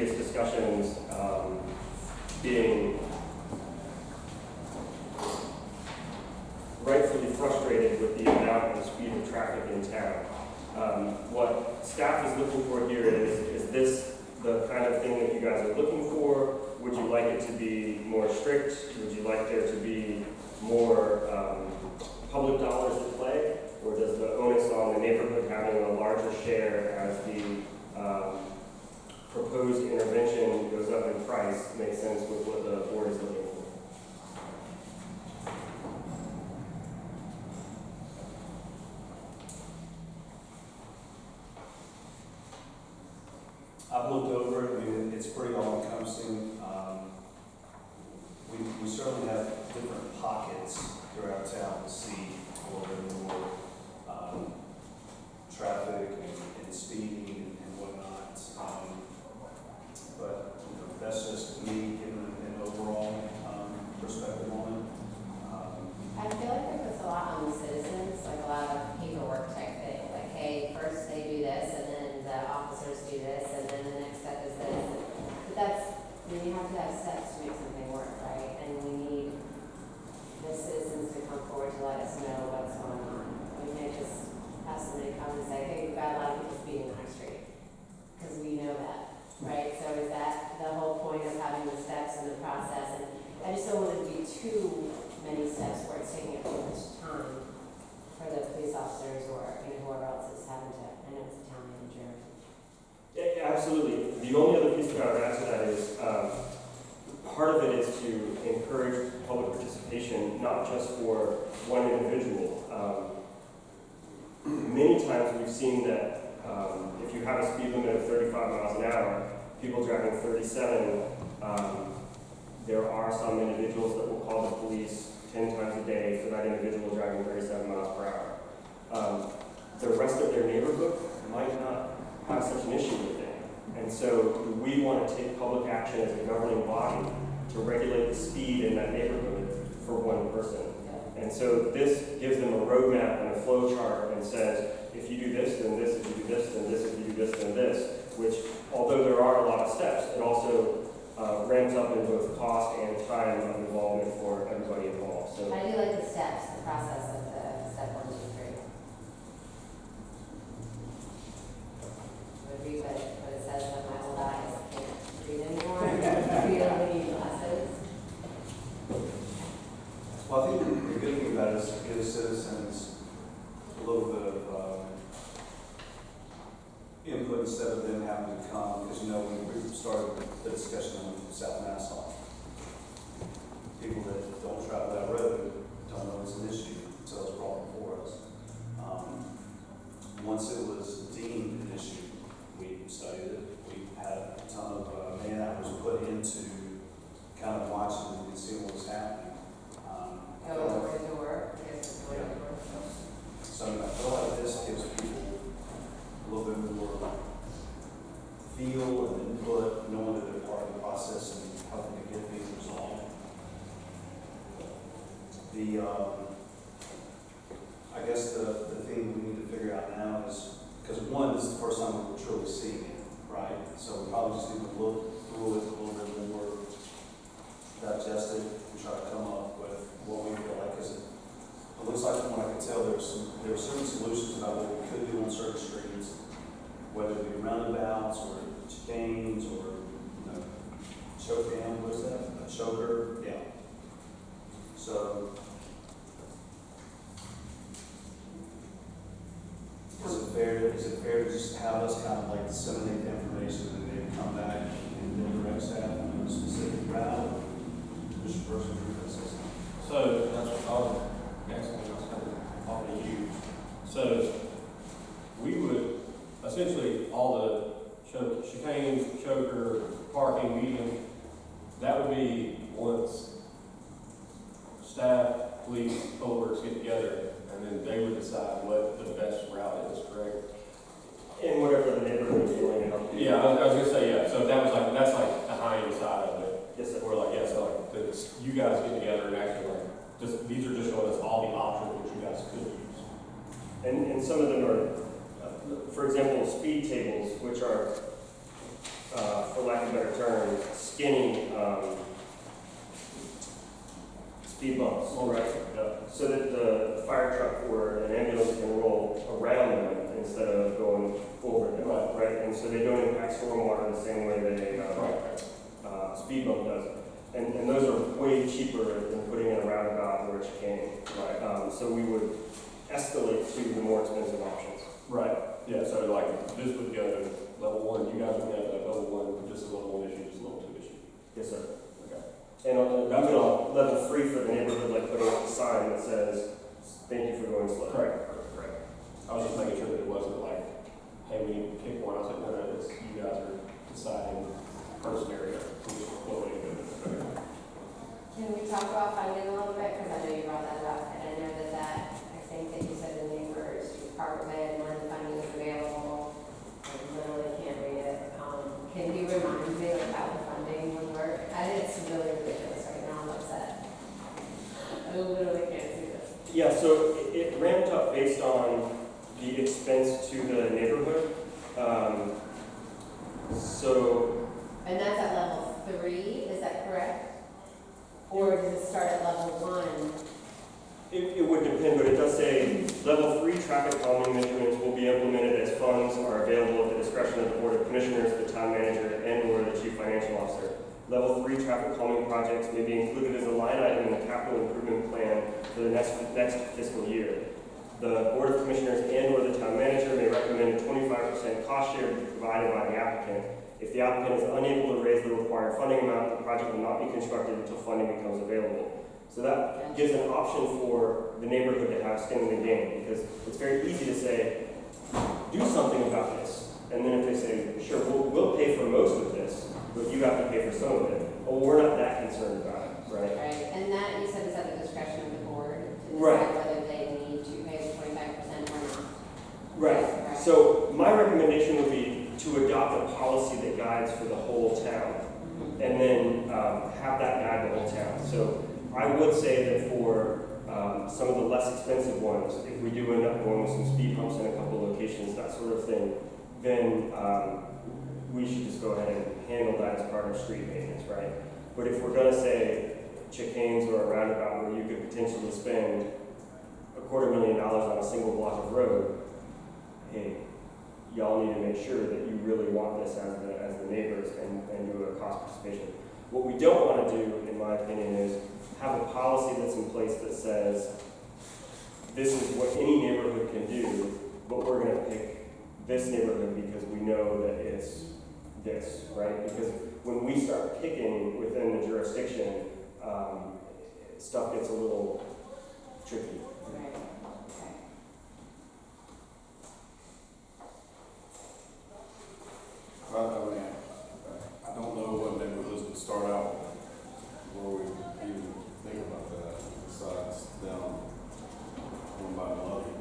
previous discussions, being rightfully frustrated with the amount and speed of traffic in town. What staff is looking for here is this the kind of thing that you guys are looking for? Would you like it to be more strict? Would you like there to be more public dollars at play? Or does the onus on the neighborhood having a larger share as the proposed intervention goes up in price make sense with what the board is looking for? I've looked over it. I mean, it's pretty all-encompassing. We certainly have different pockets throughout town to see a little bit more traffic and speeding and whatnot. But you know, that's just me giving an overall perspective on it. I feel like it puts a lot on the citizens, like a lot of paperwork type thing. Like, hey, first they do this, and then the officers do this, and then the next step is this. But that's, I mean, you have to have steps to make something work, right? And we need the citizens to come forward to let us know what's going on. We can't just have somebody come and say, hey, we've got a lot of people speeding on our street, because we know that, right? So is that the whole point of having the steps and the process? And I just don't want it to be too many steps where it's taking up too much time for the police officers or whoever else is having to. I know it's a town manager. Yeah, absolutely. The only other piece that I would add to that is part of it is to encourage public participation, not just for one individual. Many times we've seen that if you have a speed limit of 35 miles an hour, people driving 37, there are some individuals that will call the police 10 times a day for that individual driving 37 miles per hour. The rest of their neighborhood might not have such an issue with it. And so we want to take public action as a governing body to regulate the speed in that neighborhood for one person. And so this gives them a roadmap and a flow chart and says, if you do this, then this, if you do this, then this, if you do this, then this, which, although there are a lot of steps, it also ramps up in both cost and time of involvement for everybody involved. So I do like the steps, the process of the step 1, 2, 3. I would read what it says on my old eyes. I can't read anymore. I really need glasses. Well, I think the good thing about it is to give citizens a little bit of input instead of them having to come, because you know, when we started the discussion on South Nassau, people that don't travel that road don't know it's an issue until it's brought before us. Once it was deemed an issue, we studied it. We had a ton of man-hours put into kind of watching and seeing what was happening. Go door to door. I guess it's door to door. So I feel like this gives people a little bit more feel and input, knowing that they're part of the process and helping to get things resolved. I guess the thing we need to figure out now is, because one, this is the first time we're truly seeing it, right? So we probably just need to look through it a little bit more, digest it, and try to come up with what we feel like. Because it looks like, from what I can tell, there are certain solutions about what we could do on certain streets, whether it be roundabouts or chicanes or, you know, choke down, what is that? A choker, yeah. So, is it fair to just have us kind of like disseminate the information and then come back and then direct staff on a specific route, or just person through that system? So that's what I was talking to you. So we would essentially all the chicanes, choker, parking, median, that would be once staff, police, cohorts get together, and then they would decide what the best route is, correct? in whatever the neighborhood is willing to help you. Yeah, I was gonna say, yeah, so that was like, that's like the high end side of it. Yes, sir. Or like, yeah, so like, you guys get together and actually like, just, these are just showing us all the options which you guys could use. And some of them are, for example, speed tables, which are, for lack of a better term, skinny, speed bumps, right? So that the fire truck or an ambulance can roll around them instead of going over them, right? And so they don't impact stormwater the same way that a speed bump does. And those are way cheaper than putting in a roundabout or a chicane. Right. So we would escalate to the more expensive options. Right, yeah, so like, this would go to level one, you guys would have that level one, just a level one issue, just a level two issue. Yes, sir. Okay. And on level 3 for the neighborhood, like putting up a sign that says, "Thank you for going slow." Correct. I was just making sure that it wasn't like, hey, we need to pick one. I was like, no, it's, you guys are deciding first area. Can we talk about funding a little bit, because I know you brought that up, and I know that I think that you said the neighbors part of it, and when the funding is available, I literally can't read it. Can you remind me of how the funding would work? It's really ridiculous right now, I'm upset. I literally can't see this. Yeah, so it ramped up based on the expense to the neighborhood. And that's at level 3, is that correct? Or does it start at level 1? It would depend, but it does say level 3 traffic calming measurements will be implemented as funds are available at the discretion of the Board of Commissioners, the town manager, and/or the chief financial officer. Level 3 traffic calming projects may be included as a line item in the capital improvement plan for the next fiscal year. The Board of Commissioners and/or the town manager may recommend a 25% cost share be provided by the applicant. If the applicant is unable to raise the required funding amount, the project will not be constructed until funding becomes available. So that gives an option for the neighborhood to have skin in the game, because it's very easy to say, do something about this. And then if they say, sure, we'll pay for most of this, but you have to pay for some of it. Well, we're not that concerned about it, right? Right, and that you said is at the discretion of the board to Right. decide whether they need to pay the 25% or not. Right. So my recommendation would be to adopt a policy that guides for the whole town, and then have that guide the whole town. So I would say that for some of the less expensive ones, if we do end up going with some speed bumps in a couple locations, that sort of thing, then we should just go ahead and handle that as part of street maintenance, right? But if we're gonna say chicanes or a roundabout where you could potentially spend $250,000 on a single block of road, hey, y'all need to make sure that you really want this as the neighbors and do a cost participation. What we don't want to do, in my opinion, is have a policy that's in place that says this is what any neighborhood can do, but we're going to pick this neighborhood because we know that it's this, right? Because when we start picking within the jurisdiction, stuff gets a little tricky. Right, okay. I don't know what neighborhoods would start out where we even think about that, besides down one by Muddy.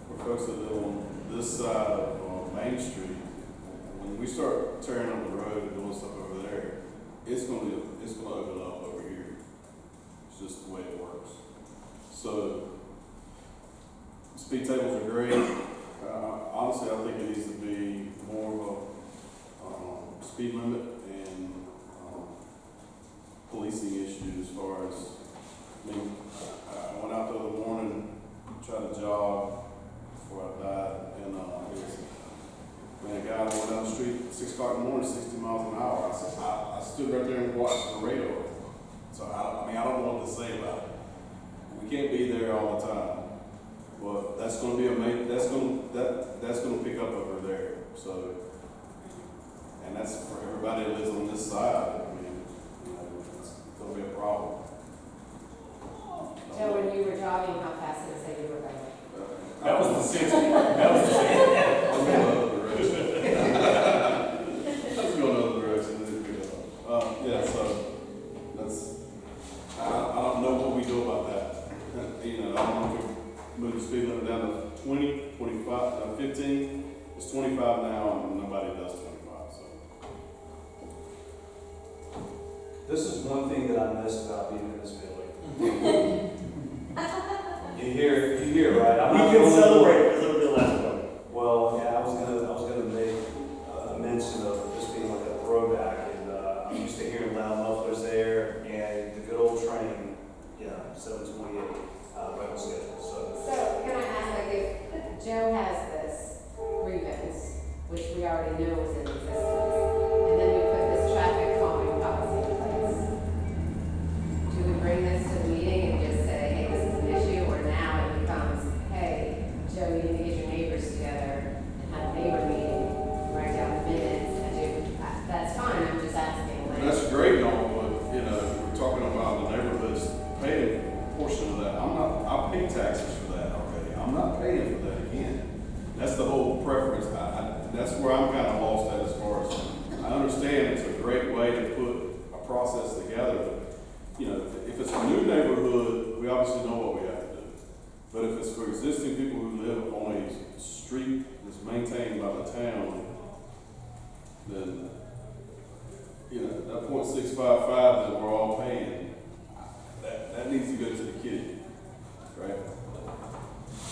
For folks that live on this side of Main Street, when we start tearing up the road and doing stuff over there, it's gonna open up over here. It's just the way it works. So speed tables are great. Honestly, I think it needs to be more of a speed limit and policing issue as far as, I went out the other morning, tried to jog before I died, and a guy went down the street 6 o'clock in the morning, 60 miles an hour. I stood right there and watched the radar. So I don't know what to say about it. We can't be there all the time. Well, that's going to be that's going to pick up over there. So, and that's for everybody that lives on this side. It's going to be a problem. So when you were jogging, how fast did it say you were going? That was the 60. That was the 60. I was going the other direction. I was going the other direction. Yeah, so that's. I don't know what we do about that. I don't know if we move the speed limit down to 20, 25, 15. It's 25 now, and nobody does 25. So This is one thing that I miss about being in this building. You hear, right? I'm We not can going celebrate because it'll be the last one. already know is in existence. And then we put this traffic calming policy in place. Do we bring this to the meeting and just say, hey, this is an issue, or now it becomes, hey, Joe, you need to get your neighbors together and have a neighbor meeting, write down the minutes, and do, that's fine, I'm just asking. Like, That's great, but, you know, we're talking about the neighborhoods paying a portion of that. I pay taxes for that already. I'm not paying for that again. That's the whole preference. That's where I'm kind of lost at as far as, I understand it's a great way to put a process together. But, you know, if it's a new neighborhood, we obviously know what we have to do. But if it's for existing people who live on a street that's maintained by the town, then, you know, that .655 that we're all paying, that needs to go to the kitty, right?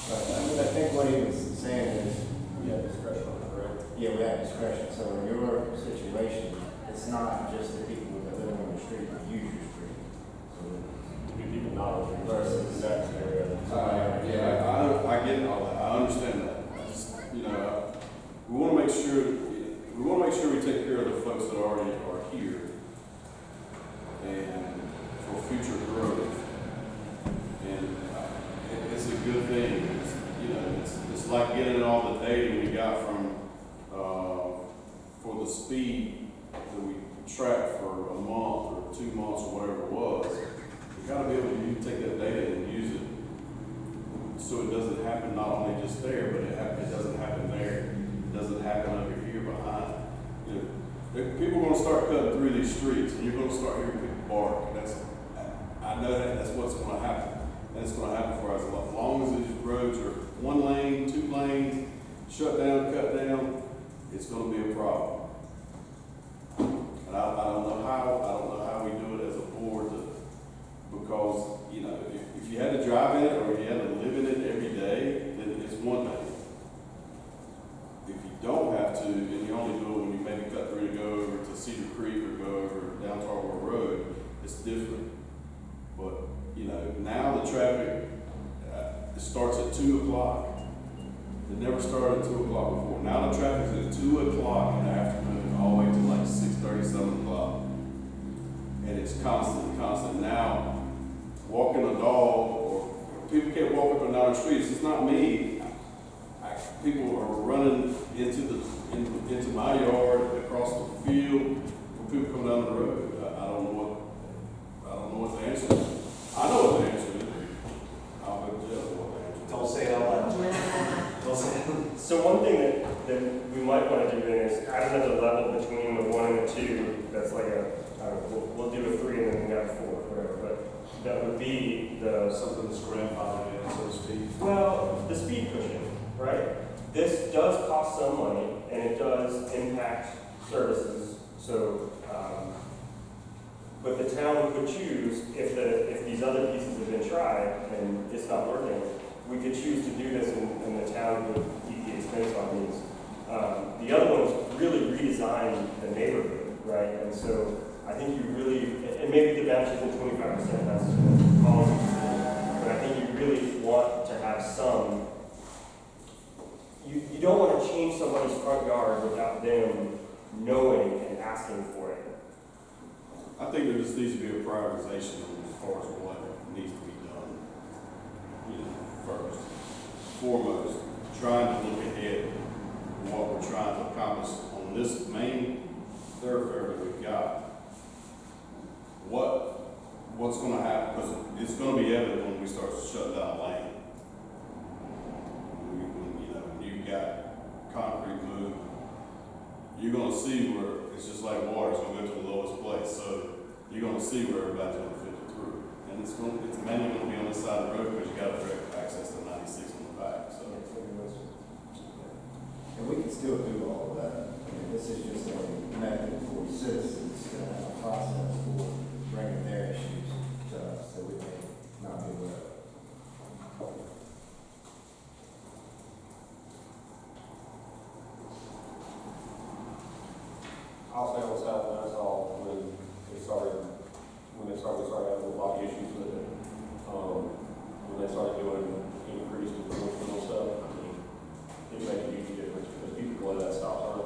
I think what he was saying is, We have discretion on it, correct? yeah, we have discretion, so in your situation, it's not just the people that live on the street that use your street. So To be people not on the Versus- exact scenario. Yeah, I get all that. I understand that. I just, you know, we want to make sure we take care of the folks that already are here and for future growth. And it's a good thing. It's like getting all the data we got from for the speed that we tracked for a month or 2 months or whatever it was. You got to be able to take that data and use it so it doesn't happen not only just there, but it doesn't happen there. It doesn't happen over here behind. You know, people are going to start cutting through these streets, and you're going to start hearing people bark. I know that's what's going to happen. And it's going to happen for us. As long as these roads are 1 lane, 2 lanes, shut down, cut down, it's going to be a problem. And I don't know how we do it as a board because, you know, if you had to drive in it or if you had to live in it every day, then it's one thing. If you don't have to, and you only do it when you maybe cut through to go over to Cedar Creek or go over down Tarwell Road, it's different. But, you know, now the traffic, it starts at 2 o'clock. It never started at 2 o'clock before. Now the traffic's at 2 o'clock in the afternoon, all the way to like 6:30, 7 o'clock. And it's constant. Now, walking a dog, or people can't walk up and down the streets. It's not me. People are running into my yard, across the field, when people come down the road. I don't know what the answer is. I know what the answer is. I'll go to jail for what the answer is. Don't say it out loud. Don't say it. So one thing that we might want to do then is add another level between the 1 and the 2. That's like we'll do a 3 and then we got a 4, whatever. But that would be Something that's grandfathered in, so to speak. well, the speed cushion, right? This does cost some money and it does impact services. So, but the town could choose if these other pieces have been tried and it's not working, we could choose to do this and the town would eat the expense on these. The other ones really redesign the neighborhood, right? And so I think you really, and maybe the bench isn't 25%, that's policy, but I think you really want to have some. You don't want to change somebody's front yard without them knowing and asking for it. I think there just needs to be a prioritization as far as what needs to be done. You know, first, foremost, trying to look ahead at what we're trying to accomplish on this main thoroughfare that we've got. What's going to happen? Because it's going to be evident when we start shutting down lane. When you've got concrete moving, you're going to see where it's just like water. It's going to go to the lowest place. So you're going to see where everybody's going to filter through. And it's mainly going to be on this side of the road because you got direct access to 96 on the back. So And we can still do all of that. I mean, this is just a method for citizens to have a process for bringing their issues to us that we may not be aware of. I'll say on South and I saw when they started having a lot of issues with it. When they started doing increased enforcement and stuff, I mean, it made a huge difference because people go to that stop sign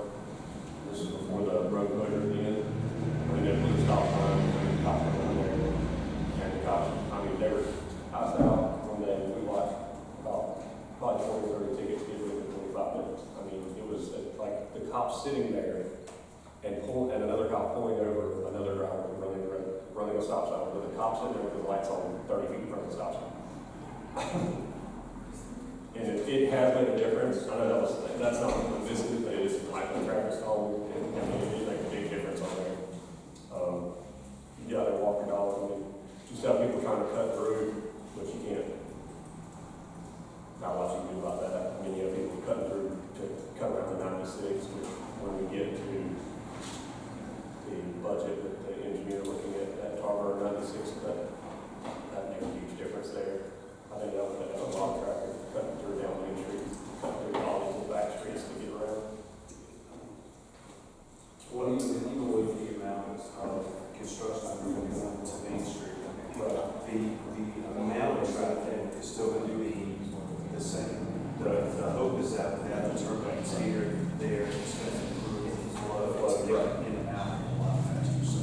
with cops sitting there and another cop pulling over another driver running a stop sign, with the cop sitting there with the lights on 30 feet in front of the stop sign. And it has made a difference. I know that's not what this is, but it is like the traffic's calm, and it makes a big difference on there. You get out there walking dogs, I mean, just have people trying to cut through, but you can't. Not a lot you can do about that. I mean, you have people cutting through to cut around the 96, which when we get to the budget with the engineer looking at that Tarver 96, but that makes a huge difference there. I think that would have a lot of traffic cutting through down Main Street, cutting through all these back streets to get around. Well, even with the amount of construction going to Main Street, the amount of traffic is still going to be the same. The hope is that with that turnarounds here, there, it's going to improve the flow, to get in and out a lot faster. So,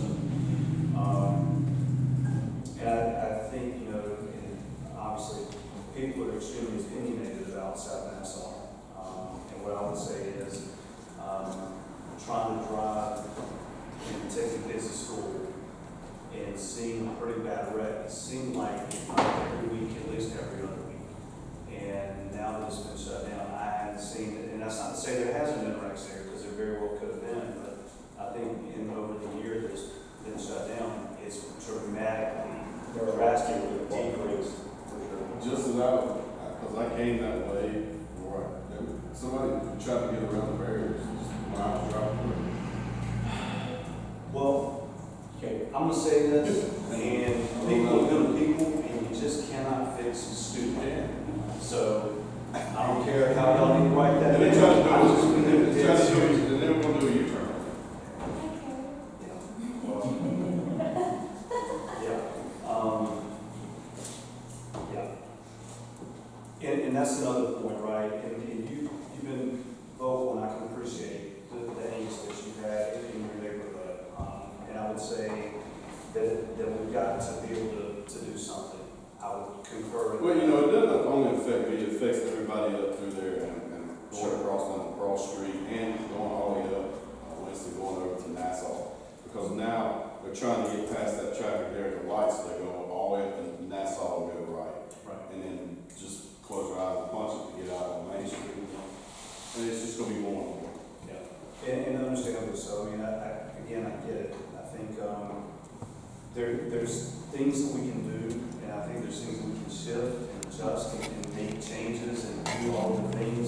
and I think, you know, and obviously, people are extremely opinionated about South Nassau. And what I would say is, trying to drive and take the kids to school and seeing a pretty bad wreck, it seemed like every week, at least every other week. And now that it's been shut down, I haven't seen it. And that's not to say there hasn't been wrecks there, because there very well could have been. But I think over the year that it's been shut down, it's drastically decreased. Just as because I came that way, somebody tried to get around the barriers when I was driving. Well, Okay. I'm gonna say this, and people are good people, and you just cannot fix stupid. So I don't care how y'all need to write that. And they tried to do I'm just gonna do it it, dead serious. and they were going to do a U-turn. And that's another point, right? And you've been vocal, and I can appreciate the angst that you've had in your neighborhood. And I would say that we've got to be able to do something. I would concur. Well, you know, it doesn't only affect me, it affects everybody up through there and going across on the Cross Street and going all the way up, Winston, going over to Nassau. Because now they're trying to get past that traffic there at the lights, so they go all the way up to Nassau and go right. Right. And then just close your eyes and punch it to get out on Main Street. And it's just going to be more and more. Yeah. And understandably so. I mean, I get it. I think there's things that we can do, and I think there's things that we can shift and adjust and make changes and do all the things.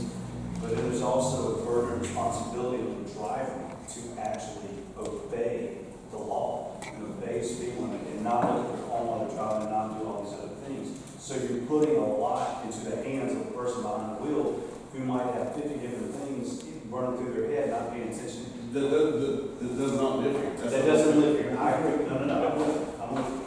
But then there's also a burden of responsibility on the driver to actually obey the law and obey speed limit and not look at their phone while they're driving and not do all these other things. So you're putting a lot into the hands of the person behind the wheel who might have 50 different things running through their head, not paying attention. That does not live here. That doesn't live here. I agree. No. I'm with you.